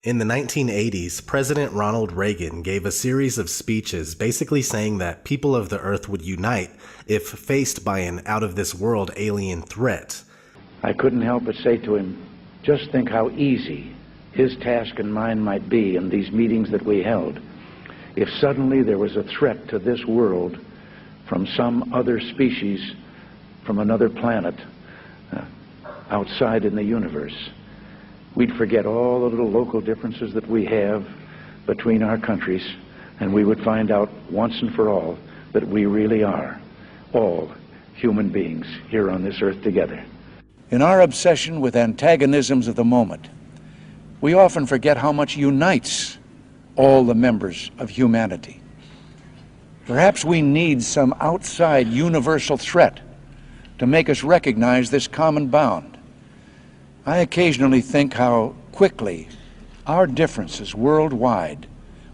In the 1980s, President Ronald Reagan gave a series of speeches basically saying that people of the Earth would unite if faced by an out-of-this-world alien threat. I couldn't help but say to him, just think how easy his task and mine might be in these meetings that we held if suddenly there was a threat to this world from some other species, from another planet, outside in the universe. We'd forget all the little local differences that we have between our countries, and we would find out once and for all that we really are all human beings here on this earth together. In our obsession with antagonisms of the moment, we often forget how much unites all the members of humanity. Perhaps we need some outside universal threat to make us recognize this common bound. I occasionally think how quickly our differences worldwide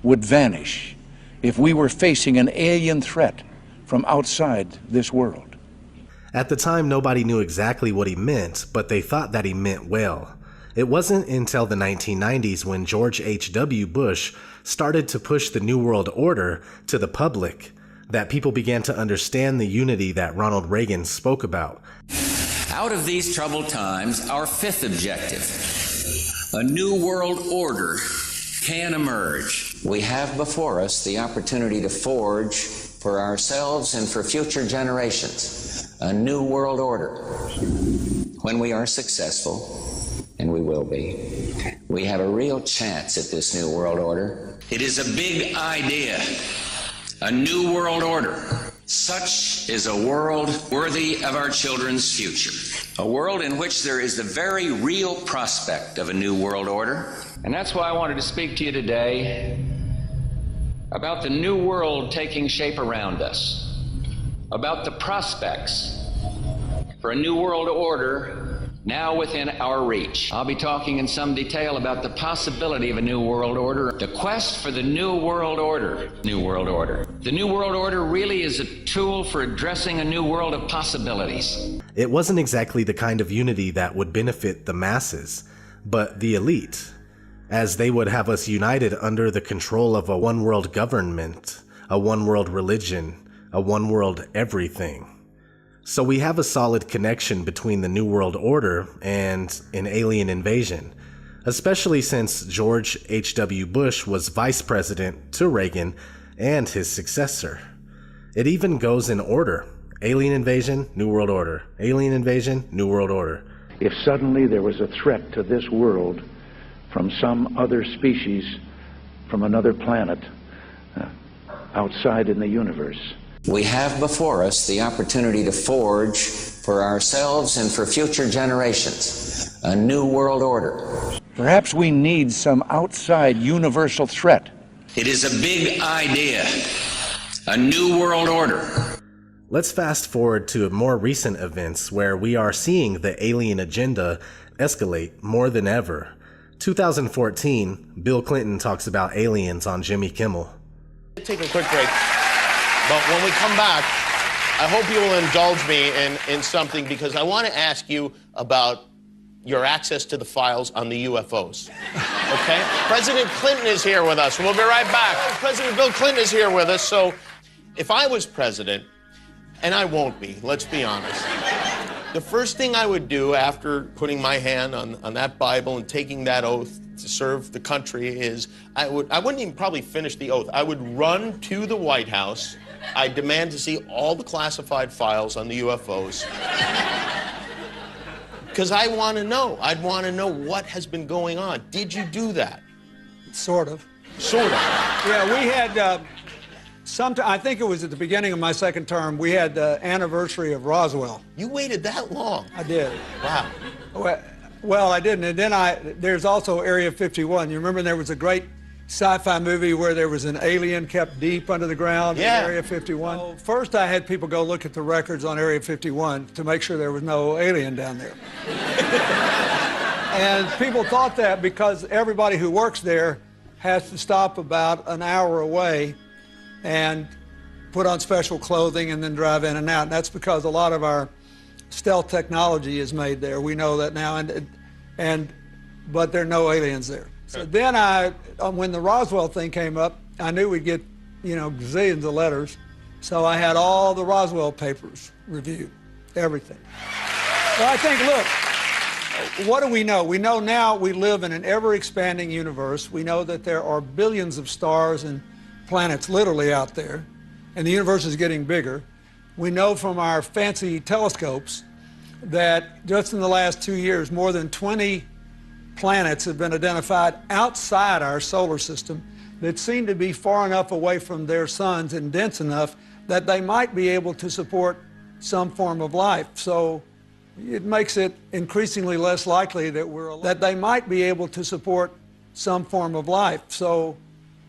would vanish if we were facing an alien threat from outside this world. At the time, nobody knew exactly what he meant, but they thought that he meant well. It wasn't until the 1990s when George H.W. Bush started to push the New World Order to the public that people began to understand the unity that Ronald Reagan spoke about. Out of these troubled times, our fifth objective, a new world order, can emerge. We have before us the opportunity to forge for ourselves and for future generations a new world order. When we are successful, and we will be, we have a real chance at this new world order. It is a big idea, a new world order. Such is a world worthy of our children's future. A world in which there is the very real prospect of a new world order. And that's why I wanted to speak to you today about the new world taking shape around us, about the prospects for a new world order now within our reach. I'll be talking in some detail about the possibility of a new world order, the quest for the new world order. New world order. The new world order really is a tool for addressing a new world of possibilities. It wasn't exactly the kind of unity that would benefit the masses, but the elite, as they would have us united under the control of a one-world government, a one-world religion, a one-world everything. So we have a solid connection between the New World Order and an alien invasion, especially since George H.W. Bush was vice president to Reagan and his successor. It even goes in order: alien invasion, New World Order; alien invasion, New World Order. If suddenly there was a threat to this world from some other species, from another planet, outside in the universe. We have before us the opportunity to forge for ourselves and for future generations a new world order. Perhaps we need some outside universal threat. It is a big idea, a new world order. Let's fast forward to more recent events where we are seeing the alien agenda escalate more than ever. 2014, Bill Clinton talks about aliens on Jimmy Kimmel. Take a quick break. But when we come back, I hope you will indulge me in something, because I want to ask you about your access to the files on the UFOs. Okay? President Clinton is here with us. We'll be right back. President Bill Clinton is here with us. So if I was president, and I won't be, let's be honest, the first thing I would do after putting my hand on that Bible and taking that oath to serve the country is I wouldn't even probably finish the oath. I would run to the White House. I demand to see all the classified files on the UFOs. Because I want to know. I'd want to know what has been going on. Did you do that? Sort of. Sort of. Yeah, we had, I think it was at the beginning of my second term, we had the anniversary of Roswell. You waited that long? I did. Wow. Well, I didn't. And then there's also Area 51. You remember there was a great sci-fi movie where there was an alien kept deep under the ground in Area 51? So first I had people go look at the records on Area 51 to make sure there was no alien down there. And people thought that because everybody who works there has to stop about an hour away and put on special clothing and then drive in and out. And that's because a lot of our stealth technology is made there. We know that now, but there are no aliens there. So then when the Roswell thing came up, I knew we'd get, gazillions of letters. So I had all the Roswell papers reviewed, everything. Well, I think, look, what do we know? We know now we live in an ever-expanding universe. We know that there are billions of stars and planets literally out there, and the universe is getting bigger. We know from our fancy telescopes that just in the last 2 years, more than 20 planets have been identified outside our solar system that seem to be far enough away from their suns and dense enough that they might be able to support some form of life. So it makes it increasingly less likely that they might be able to support some form of life. So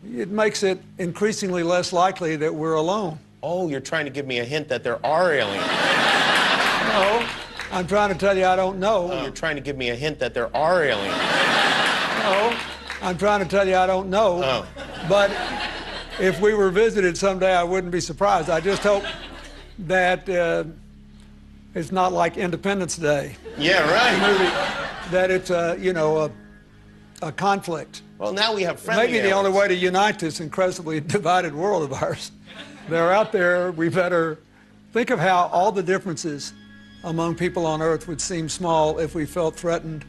it makes it increasingly less likely that we're alone. Oh, you're trying to give me a hint that there are aliens. No, I'm trying to tell you I don't know. Oh, you're trying to give me a hint that there are aliens. No, I'm trying to tell you I don't know. Oh. But if we were visited someday, I wouldn't be surprised. I just hope that it's not like Independence Day. Yeah, right. That it's a conflict. Well, now we have friendly Maybe the only way to unite this incredibly divided world of ours. They're out there. We better think of how all the differences among people on Earth would seem small if we felt threatened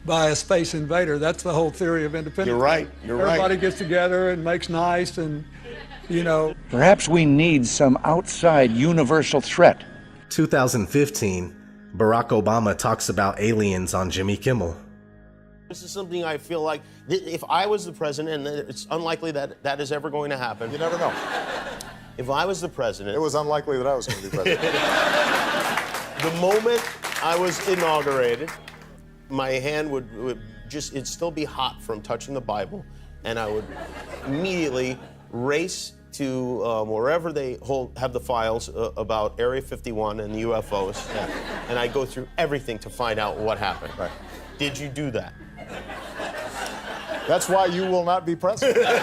by a space invader. That's the whole theory of independence. You're right. You're Everybody right. gets together and makes nice and, Perhaps we need some outside universal threat. 2015, Barack Obama talks about aliens on Jimmy Kimmel. This is something I feel like, if I was the president, and it's unlikely that that is ever going to happen. You never know. If I was the president... It was unlikely that I was going to be president. The moment I was inaugurated, my hand would just, it'd still be hot from touching the Bible, and I would immediately race to wherever they have the files about Area 51 and the UFOs, and I'd go through everything to find out what happened. Right. Did you do that? That's why you will not be president. Because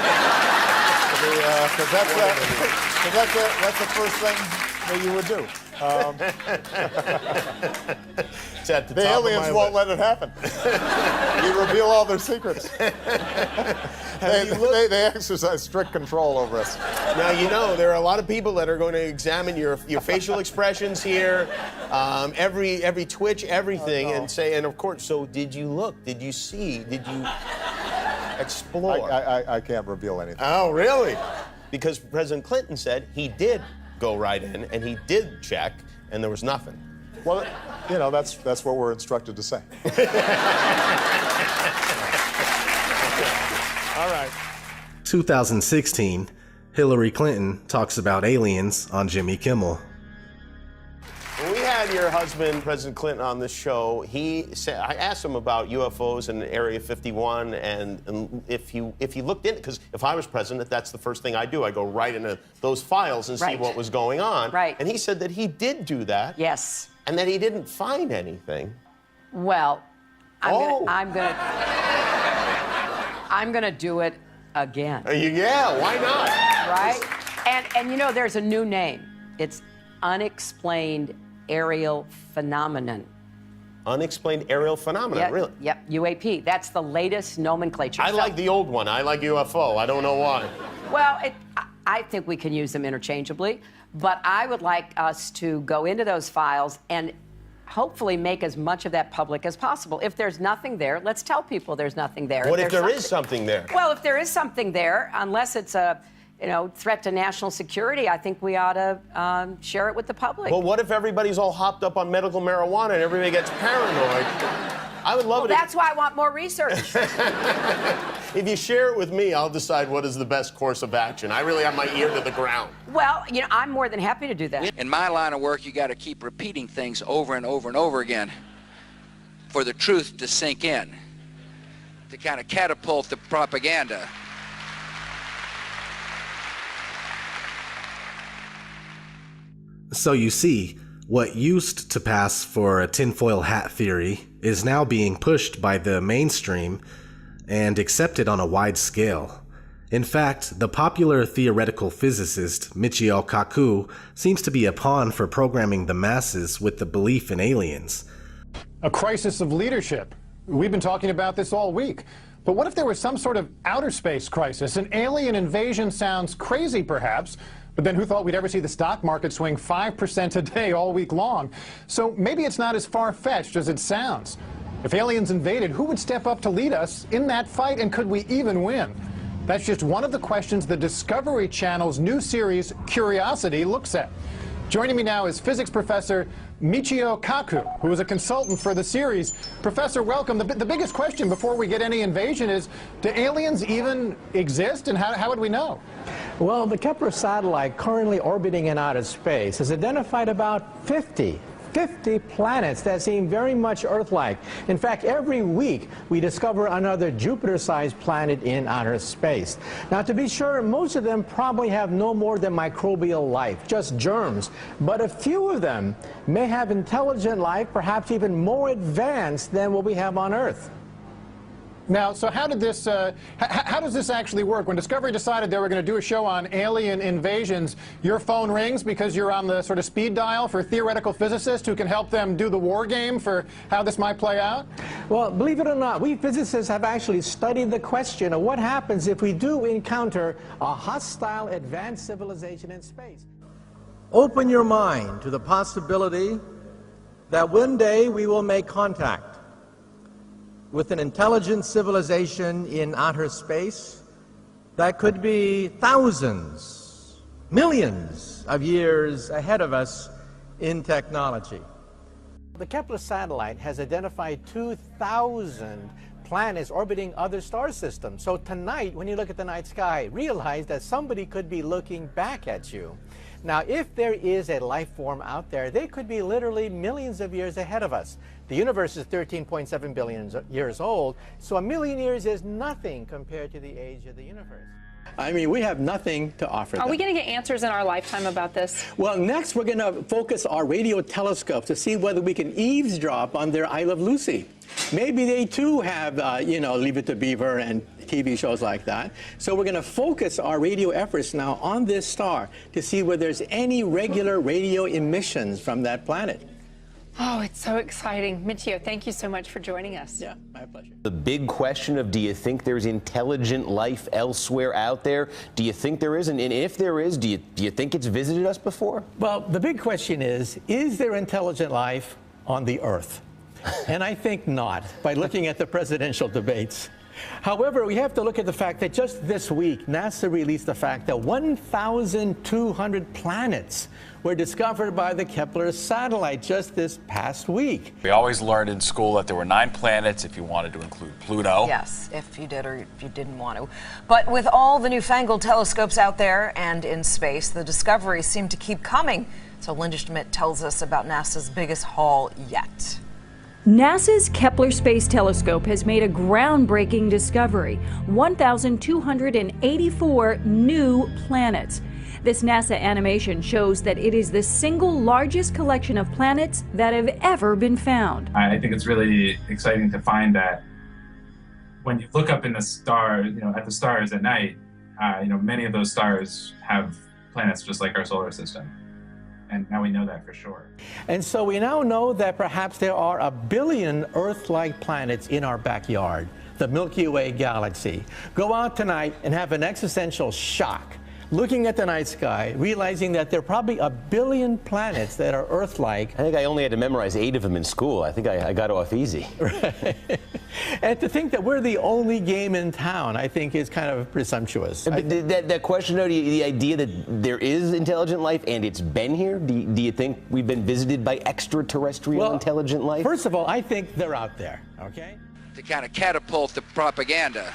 that's the first thing that you would do. It's at the The top of aliens my won't list. let it happen. You reveal all their secrets. They exercise strict control over us. Now, there are a lot of people that are going to examine your facial expressions here, every twitch, everything, and say, and of course, so did you look? Did you see? Did you explore? I can't reveal anything. Oh, really? Because President Clinton said he did go right in, and he did check, and there was nothing. Well, that's what we're instructed to say. All right. 2016, Hillary Clinton talks about aliens on Jimmy Kimmel. When we had your husband, President Clinton, on this show, he said, I asked him about UFOs in Area 51, and if he looked in, because if I was president, that's the first thing I do. I go right into those files and see what was going on. Right. And he said that he did do that. Yes. And that he didn't find anything. Well, I'm gonna do it again. Yeah, why not? Right? And there's a new name. It's unexplained aerial phenomenon. Unexplained aerial phenomenon, really? Yep, UAP. That's the latest nomenclature. I like the old one. I like UFO. I don't know why. Well, I think we can use them interchangeably, but I would like us to go into those files and hopefully make as much of that public as possible. If there's nothing there, let's tell people there's nothing there. What if there is something there? Well, if there is something there, unless it's a threat to national security, I think we ought to share it with the public. Well, what if everybody's all hopped up on medical marijuana and everybody gets paranoid? I would love it. That's why I want more research. If you share it with me, I'll decide what is the best course of action. I really have my ear to the ground. Well, I'm more than happy to do that. In my line of work, you got to keep repeating things over and over and over again for the truth to sink in, to kind of catapult the propaganda. So you see, what used to pass for a tinfoil hat theory is now being pushed by the mainstream and accepted on a wide scale. In fact, the popular theoretical physicist Michio Kaku seems to be a pawn for programming the masses with the belief in aliens. A crisis of leadership. We've been talking about this all week. But what if there was some sort of outer space crisis? An alien invasion sounds crazy, perhaps, but then who thought we'd ever see the stock market swing 5% a day all week long? So maybe it's not as far-fetched as it sounds. If aliens invaded, who would step up to lead us in that fight, and could we even win? That's just one of the questions the Discovery Channel's new series, Curiosity, looks at. Joining me now is physics professor Michio Kaku, who is a consultant for the series. Professor, welcome. The biggest question before we get any invasion is, do aliens even exist, and how would we know? Well, the Kepler satellite currently orbiting in outer space has identified about 50 planets that seem very much Earth-like. In fact, every week we discover another Jupiter-sized planet in outer space. Now, to be sure, most of them probably have no more than microbial life, just germs. But a few of them may have intelligent life, perhaps even more advanced than what we have on Earth. Now, so how does this actually work? When Discovery decided they were going to do a show on alien invasions, your phone rings because you're on the sort of speed dial for theoretical physicists who can help them do the war game for how this might play out? Well, believe it or not, we physicists have actually studied the question of what happens if we do encounter a hostile advanced civilization in space. Open your mind to the possibility that one day we will make contact with an intelligent civilization in outer space that could be thousands, millions of years ahead of us in technology. The Kepler satellite has identified 2,000 planets orbiting other star systems. So tonight, when you look at the night sky, realize that somebody could be looking back at you. Now, if there is a life form out there, they could be literally millions of years ahead of us. The universe is 13.7 billion years old, so a million years is nothing compared to the age of the universe. I mean, we have nothing to offer them. Are we going to get answers in our lifetime about this? Well, next we're going to focus our radio telescope to see whether we can eavesdrop on their I Love Lucy. Maybe they too have, Leave It to Beaver and TV shows like that. So we're going to focus our radio efforts now on this star to see whether there's any regular radio emissions from that planet. Oh, it's so exciting. Michio, thank you so much for joining us. Yeah, my pleasure. The big question of, do you think there's intelligent life elsewhere out there? Do you think there is? And if there is, do you think it's visited us before? Well, the big question is there intelligent life on the Earth? And I think not, by looking at the presidential debates. However, we have to look at the fact that just this week, NASA released the fact that 1,200 planets were discovered by the Kepler satellite just this past week. We always learned in school that there were 9 planets if you wanted to include Pluto. Yes, if you did or if you didn't want to. But with all the newfangled telescopes out there and in space, the discoveries seem to keep coming. So Linda Schmidt tells us about NASA's biggest haul yet. NASA's Kepler Space Telescope has made a groundbreaking discovery: 1,284 new planets. This NASA animation shows that it is the single largest collection of planets that have ever been found. I think it's really exciting to find that when you look up in the stars, at the stars at night, many of those stars have planets just like our solar system. And now we know that for sure. And so we now know that perhaps there are 1 billion Earth-like planets in our backyard, the Milky Way galaxy. Go out tonight and have an existential shock, looking at the night sky, realizing that there are probably 1 billion planets that are Earth-like. I think I only had to memorize 8 of them in school. I think I got off easy. Right. And to think that we're the only game in town, I think, is kind of presumptuous. But that question, though, the idea that there is intelligent life and it's been here, do you think we've been visited by extraterrestrial intelligent life? First of all, I think they're out there, okay? To kind of catapult the propaganda.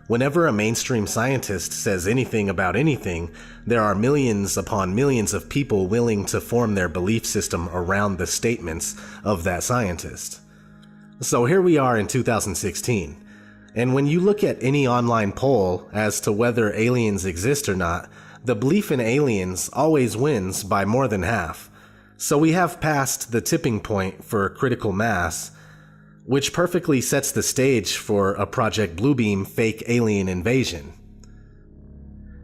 Whenever a mainstream scientist says anything about anything, there are millions upon millions of people willing to form their belief system around the statements of that scientist. So here we are in 2016, and when you look at any online poll as to whether aliens exist or not, the belief in aliens always wins by more than half. So we have passed the tipping point for critical mass, which perfectly sets the stage for a Project Bluebeam fake alien invasion.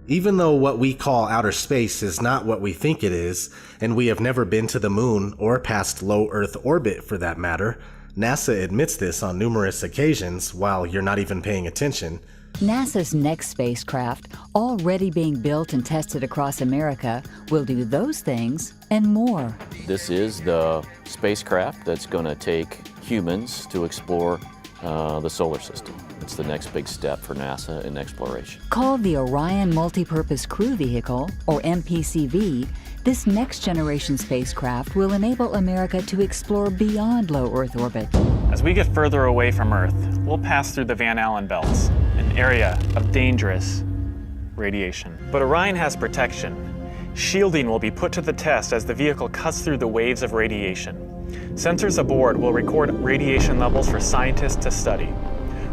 Even though what we call outer space is not what we think it is, and we have never been to the moon or past low Earth orbit for that matter, NASA admits this on numerous occasions while you're not even paying attention. NASA's next spacecraft, already being built and tested across America, will do those things and more. This is the spacecraft that's going to take humans to explore the solar system. It's the next big step for NASA in exploration. Called the Orion Multipurpose Crew Vehicle, or MPCV, this next-generation spacecraft will enable America to explore beyond low Earth orbit. As we get further away from Earth, we'll pass through the Van Allen belts, an area of dangerous radiation. But Orion has protection. Shielding will be put to the test as the vehicle cuts through the waves of radiation. Sensors aboard will record radiation levels for scientists to study.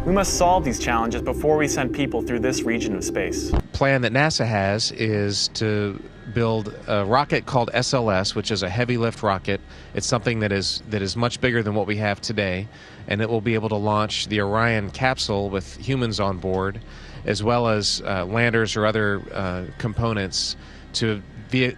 We must solve these challenges before we send people through this region of space. The plan that NASA has is to build a rocket called SLS, which is a heavy lift rocket. It's something that is much bigger than what we have today, and it will be able to launch the Orion capsule with humans on board, as well as landers or other components to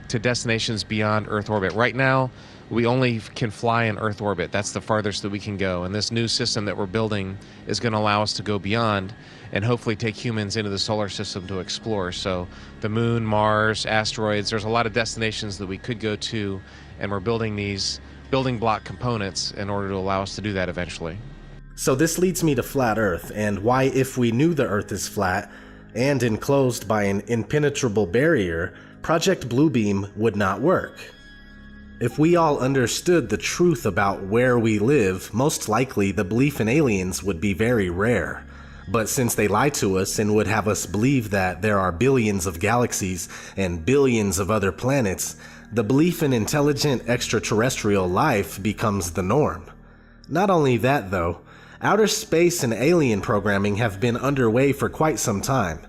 destinations beyond Earth orbit. Right now, we only can fly in Earth orbit. That's the farthest that we can go. And this new system that we're building is going to allow us to go beyond and hopefully take humans into the solar system to explore. So the moon, Mars, asteroids, there's a lot of destinations that we could go to, and we're building these building block components in order to allow us to do that eventually. So this leads me to flat Earth, and why, if we knew the Earth is flat and enclosed by an impenetrable barrier, Project Bluebeam would not work. If we all understood the truth about where we live, most likely the belief in aliens would be very rare. But since they lie to us and would have us believe that there are billions of galaxies and billions of other planets, the belief in intelligent extraterrestrial life becomes the norm. Not only that though, outer space and alien programming have been underway for quite some time.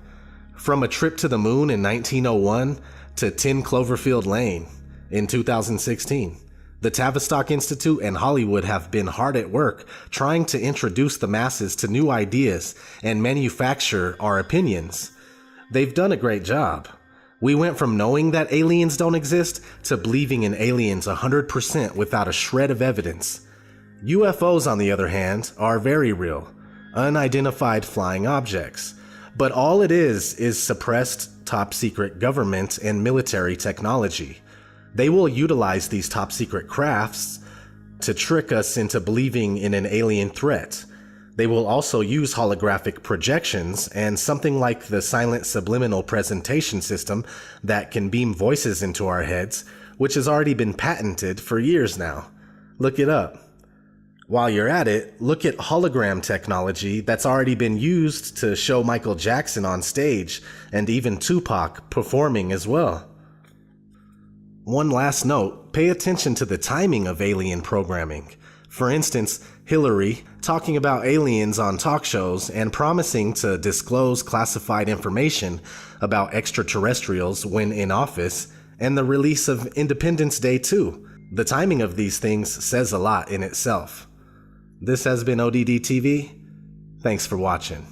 From a trip to the moon in 1901 to 10 Cloverfield Lane in 2016, the Tavistock Institute and Hollywood have been hard at work trying to introduce the masses to new ideas and manufacture our opinions. They've done a great job. We went from knowing that aliens don't exist to believing in aliens 100% without a shred of evidence. UFOs, on the other hand, are very real, unidentified flying objects. But all it is suppressed top-secret government and military technology. They will utilize these top-secret crafts to trick us into believing in an alien threat. They will also use holographic projections and something like the silent subliminal presentation system that can beam voices into our heads, which has already been patented for years now. Look it up. While you're at it, look at hologram technology that's already been used to show Michael Jackson on stage and even Tupac performing as well. One last note, pay attention to the timing of alien programming. For instance, Hillary talking about aliens on talk shows and promising to disclose classified information about extraterrestrials when in office, and the release of Independence Day 2. The timing of these things says a lot in itself. This has been ODD TV. Thanks for watching.